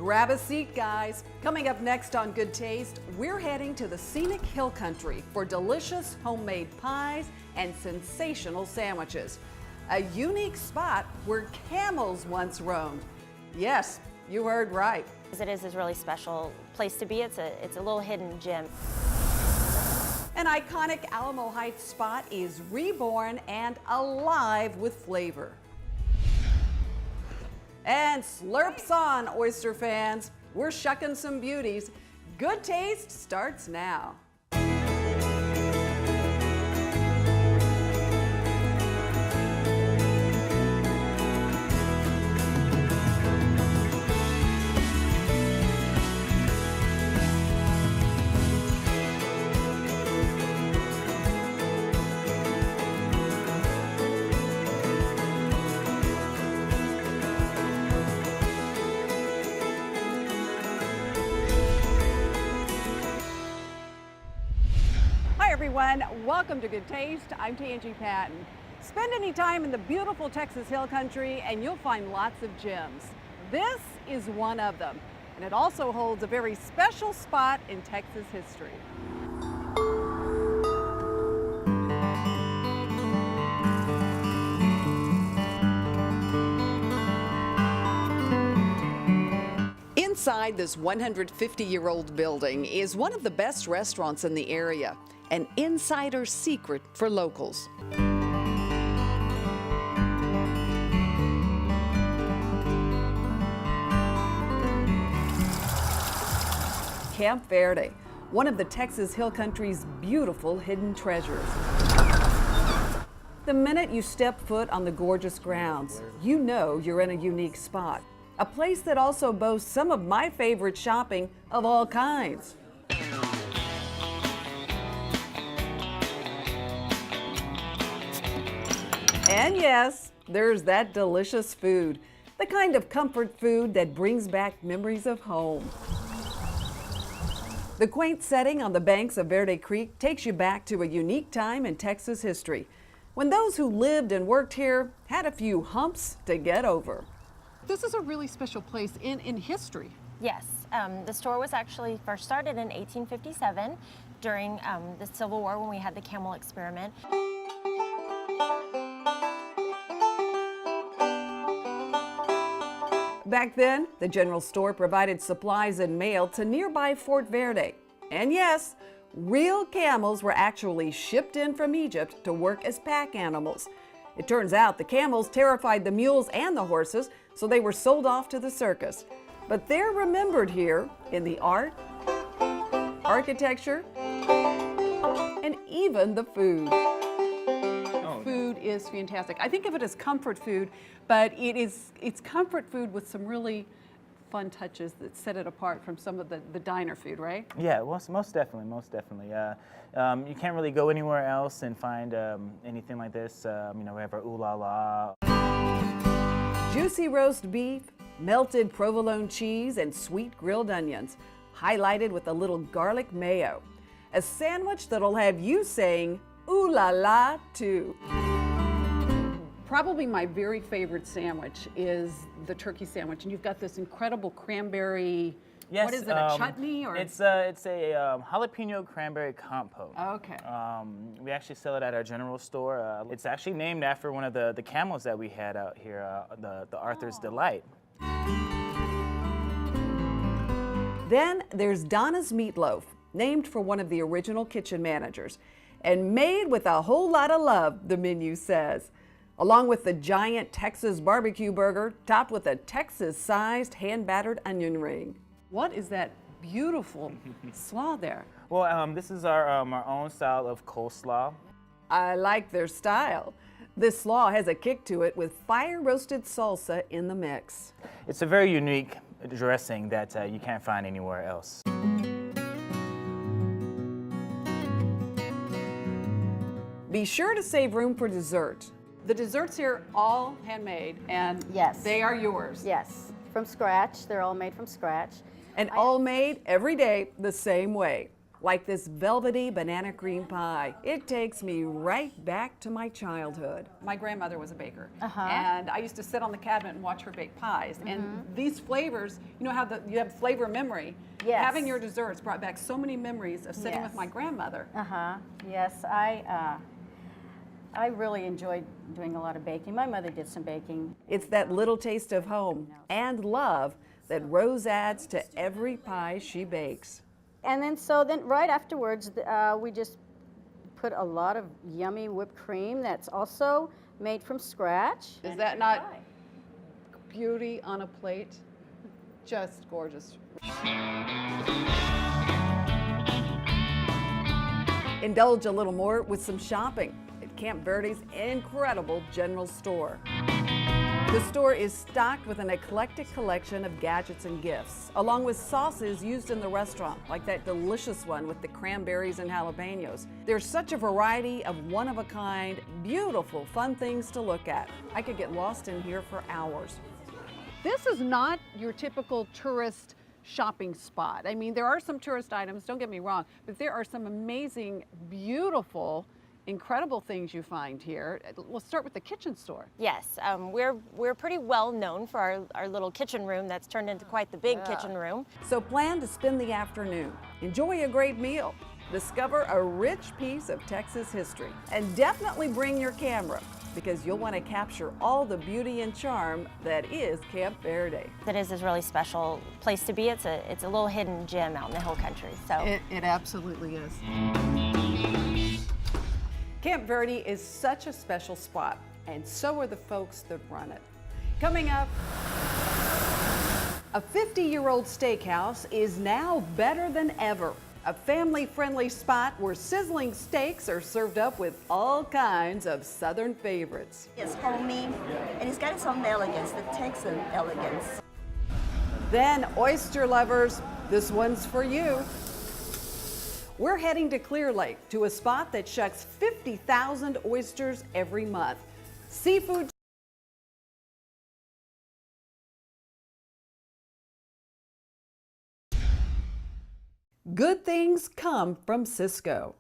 Grab a seat, guys. Coming up next on Good Taste, we're heading to the scenic hill country for delicious homemade pies and sensational sandwiches. A unique spot where camels once roamed. Yes, you heard right. It is a really special place to be. It's a little hidden gem. An iconic Alamo Heights spot is reborn and alive with flavor. And slurps on, oyster fans. We're shucking some beauties. Good Taste starts now. Hi everyone, welcome to Good Taste. I'm Tanji Patton. Spend any time in the beautiful Texas Hill Country and you'll find lots of gems. This is one of them, and it also holds a very special spot in Texas history. Inside this 150-year-old building is one of the best restaurants in the area, an insider secret for locals. Camp Verde, one of the Texas Hill Country's beautiful hidden treasures. The minute you step foot on the gorgeous grounds, you know you're in a unique spot. A place that also boasts some of my favorite shopping of all kinds. And yes, there's that delicious food, the kind of comfort food that brings back memories of home. The quaint setting on the banks of Verde Creek takes you back to a unique time in Texas history, when those who lived and worked here had a few humps to get over. This is a really special place in history. Yes, the store was actually first started in 1857 during the Civil War when we had the camel experiment. Back then, the general store provided supplies and mail to nearby Fort Verde. And yes, real camels were actually shipped in from Egypt to work as pack animals. It turns out the camels terrified the mules and the horses, so they were sold off to the circus. But they're remembered here in the art, architecture, and even the food. Food is fantastic. I think of it as comfort food, but it's comfort food with some really fun touches that set it apart from some of the diner food, right? Yeah, well, most definitely, most definitely. You can't really go anywhere else and find anything like this. You know, we have our ooh la la. Juicy roast beef, melted provolone cheese, and sweet grilled onions, highlighted with a little garlic mayo. A sandwich that'll have you saying ooh la la too. Probably my very favorite sandwich is the turkey sandwich, and you've got this incredible cranberry. Yes, what is it, a chutney or? It's a jalapeno cranberry compote. Okay. We actually sell it at our general store. It's actually named after one of the camels that we had out here, the Arthur's Delight. Then there's Donna's Meatloaf, named for one of the original kitchen managers, and made with a whole lot of love, the menu says. Along with the giant Texas barbecue burger, topped with a Texas-sized hand-battered onion ring. What is that beautiful slaw there? Well, this is our own style of coleslaw. I like their style. This slaw has a kick to it with fire-roasted salsa in the mix. It's a very unique dressing that you can't find anywhere else. Be sure to save room for dessert. The desserts here all handmade, and Yes. they are yours. Yes, from scratch. They're all made from scratch. And all made every day the same way. like this velvety banana cream pie. It takes me right back to my childhood. My grandmother was a baker, and I used to sit on the cabinet and watch her bake pies. And these flavors, you know how you have flavor memory? Yes. Having your desserts brought back so many memories of sitting with my grandmother. Yes, I really enjoyed doing a lot of baking. My mother did some baking. It's that little taste of home and love that Rose adds to every pie she bakes. And then right afterwards, we just put a lot of yummy whipped cream that's also made from scratch. Is that not beauty on a plate? Just gorgeous. Indulge a little more with some shopping at Camp Verde's incredible general store. The store is stocked with an eclectic collection of gadgets and gifts, along with sauces used in the restaurant, like that delicious one with the cranberries and jalapenos. There's such a variety of one-of-a-kind, beautiful, fun things to look at. I could get lost in here for hours. This is not your typical tourist shopping spot. I mean, there are some tourist items, don't get me wrong, but there are some amazing, beautiful, incredible things you find here. We'll start with the kitchen store. Yes, we're pretty well known for our little kitchen room that's turned into quite the big kitchen room. So plan to spend the afternoon, enjoy a great meal, discover a rich piece of Texas history, and definitely bring your camera because you'll want to capture all the beauty and charm that is Camp Verde. It is a really special place to be. It's a little hidden gem out in the hill country. So It absolutely is. Camp Verde is such a special spot, and so are the folks that run it. Coming up, a 50-year-old steakhouse is now better than ever. A family-friendly spot where sizzling steaks are served up with all kinds of Southern favorites. It's homey, and it's got its own elegance, the Texan elegance. Then, oyster lovers, this one's for you. We're heading to Clear Lake to a spot that shucks 50,000 oysters every month. Seafood. Good things come from Cisco.